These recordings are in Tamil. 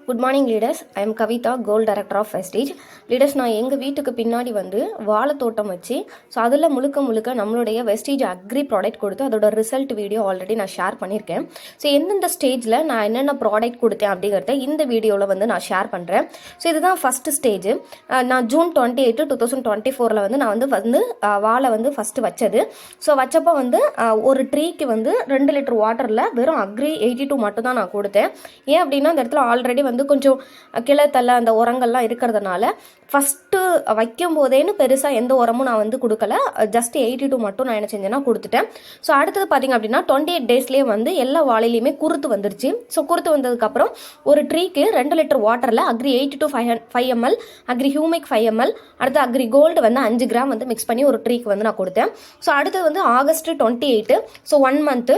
Good morning leaders. I am Kavitha, goal director of wastage. Leaders, நான் எங்கள் வீட்டுக்கு பின்னாடி வந்து வாழைத்தோட்டம் வச்சு ஸோ அதில் முழுக்க நம்மளுடைய வெஸ்டேஜ் அக்ரி ப்ராடக்ட் கொடுத்து அதோட ரிசல்ட் வீடியோ ஆல்ரெடி நான் ஷேர் பண்ணியிருக்கேன். ஸோ எந்தெந்த ஸ்டேஜில் நான் என்னென்ன ப்ராடக்ட் கொடுத்தேன் அப்படிங்கிறத இந்த வீடியோவில் வந்து நான் ஷேர் பண்ணுறேன். ஸோ இதுதான் ஃபஸ்ட்டு ஸ்டேஜ். நான் June 28, 2024 வந்து நான் வந்து வாழை வந்து ஃபஸ்ட்டு வச்சது. ஸோ வச்சப்போ வந்து ஒரு ட்ரீக்கு வந்து 2 லிட்டர் வாட்டரில் வெறும் அக்ரி 82 மட்டும் தான் நான் கொடுத்தேன். ஏன் அப்படின்னா அந்த இடத்துல ஆல்ரெடி வந்து கொஞ்சம் கிளத்தள்ள அந்த உரங்கள்லாம் இருக்கிறதுனால ஃபஸ்ட்டு வைக்கும் போதேன்னு பெருசாக எந்த உரமும் நான் வந்து கொடுக்கல. ஜஸ்ட் 82 மட்டும் நான் என்ன செஞ்சேன்னா கொடுத்துட்டேன். ஸோ அடுத்தது பார்த்திங்க அப்படின்னா 28 டேஸ்லேயே வந்து எல்லா வாழையிலையுமே குருத்து வந்துருச்சு. ஸோ குருத்து வந்ததுக்கப்புறம் ஒரு ட்ரீக்கு 2 லிட்டர் வாட்டரில் agri 82 5 ml, agri humic 5 ml, அடுத்து அக்ரி கோல்டு வந்து 5 கிராம் வந்து மிக்ஸ் பண்ணி ஒரு ட்ரீக்கு வந்து நான் கொடுத்தேன். ஸோ அடுத்தது வந்து August 28, ஸோ 1 month.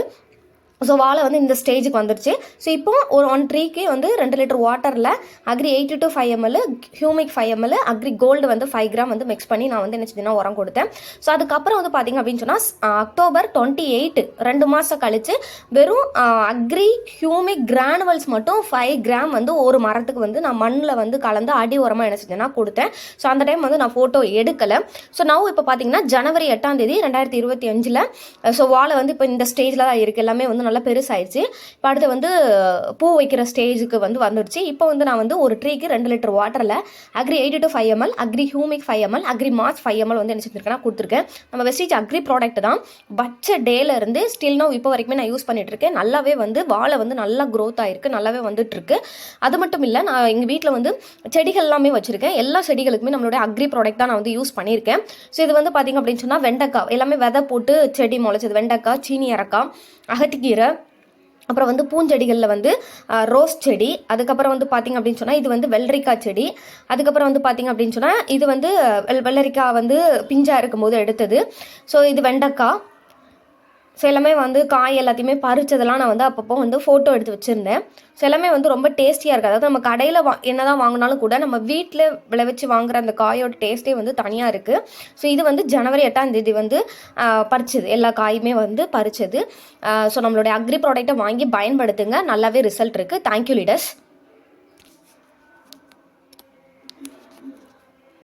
ஸோ வாழை வந்து இந்த ஸ்டேஜுக்கு வந்துருச்சு. ஸோ இப்போ ஒரு 1 ட்ரீக்கு வந்து 2 லிட்டர் வாட்டரில் agri 82 5 ml, humic 5 ml, agri gold வந்து 5 கிராம் வந்து மிக்ஸ் பண்ணி நான் வந்து என்ன செஞ்சேன்னா உரம் கொடுத்தேன். ஸோ அதுக்கப்புறம் வந்து பார்த்திங்க அப்படின்னு சொன்னால் October 28, 2 மாதம் கழித்து வெறும் அக்ரி ஹியூமிக் கிரானுவல்ஸ் மட்டும் 5 கிராம் வந்து ஒரு மரத்துக்கு வந்து நான் மண்ணில் வந்து கலந்து அடி உரமாக என்ன செஞ்சேன்னா கொடுத்தேன். ஸோ அந்த டைம் வந்து நான் ஃபோட்டோ எடுக்கலை. ஸோ நான் இப்போ பார்த்தீங்கன்னா January 8, 2025, ஸோ வாழை வந்து இப்போ இந்த ஸ்டேஜில் தான் இருக்குது. எல்லாமே வந்து நல்லா பெருசாயிடுச்சு. இப்போ அடுத்து வந்து பூ வைக்கிற ஸ்டேஜுக்கு வந்து வந்துடுச்சு. இப்போ வந்து நான் வந்து ஒரு ட்ரீக்கு 2 லிட்டர் வாட்டரில் agri 82 5 ml, agri humic 5 ml, agri march 5 ml வந்து என்ன செஞ்சுருக்கேன்னா கொடுத்துருக்கேன். நம்ம வெஸ்டேஜ் அக்ரி ப்ராடக்ட் தான். வச்ச டேலேருந்து ஸ்டில் நோ இப்போ வரைக்குமே நான் யூஸ் பண்ணிட்டு இருக்கேன். நல்லாவே வந்து வாழை வந்து நல்லா க்ரோத் ஆகிருக்கு, நல்லாவே வந்துட்டு இருக்கு. அது மட்டும் இல்லை, நான் எங்கள் வீட்டில் வந்து செடிகள் எல்லாமே வச்சுருக்கேன். எல்லா செடிகளுக்குமே நம்மளுடைய அக்ரி ப்ராடக்ட் தான் நான் வந்து யூஸ் பண்ணியிருக்கேன். ஸோ இது வந்து பார்த்திங்க அப்படின்னு சொன்னால் வெண்டைக்காய் எல்லாமே விதை போட்டு செடி முளைச்சது. வெண்டைக்காய், சீனி அரக்காய், அகத்திக்கீரை, அப்புறம் வந்து பூஞ்செடிகளில் வந்து ரோஸ் செடி, அதுக்கப்புறம் வந்து பார்த்திங்க அப்படின்னு சொன்னால் இது வந்து வெள்ளரிக்காய் செடி, அதுக்கப்புறம் வந்து பார்த்திங்க அப்படின்னு சொன்னால் இது வந்து வெள்ளரிக்காய் வந்து பிஞ்சாக இருக்கும்போது எடுத்தது. ஸோ இது வெண்டைக்காய். ஸோ எல்லாமே வந்து காய் எல்லாத்தையுமே பறிச்சதெல்லாம் நான் வந்து அப்பப்போ வந்து ஃபோட்டோ எடுத்து வச்சுருந்தேன். ஸோ எல்லாமே வந்து ரொம்ப டேஸ்டியாக இருக்குது. அதாவது நம்ம கடையில் என்ன தான் வாங்கினாலும் கூட நம்ம வீட்டில் விளைவிச்சு வாங்குற அந்த காயோட டேஸ்ட்டே வந்து தனியாக இருக்குது. ஸோ இது வந்து January 8 வந்து பறிச்சது. எல்லா காயுமே வந்து பறிச்சது. ஸோ நம்மளுடைய அக்ரி ப்ராடக்ட்டை வாங்கி பயன்படுத்துங்க. நல்லாவே ரிசல்ட் இருக்குது. Thank you leaders.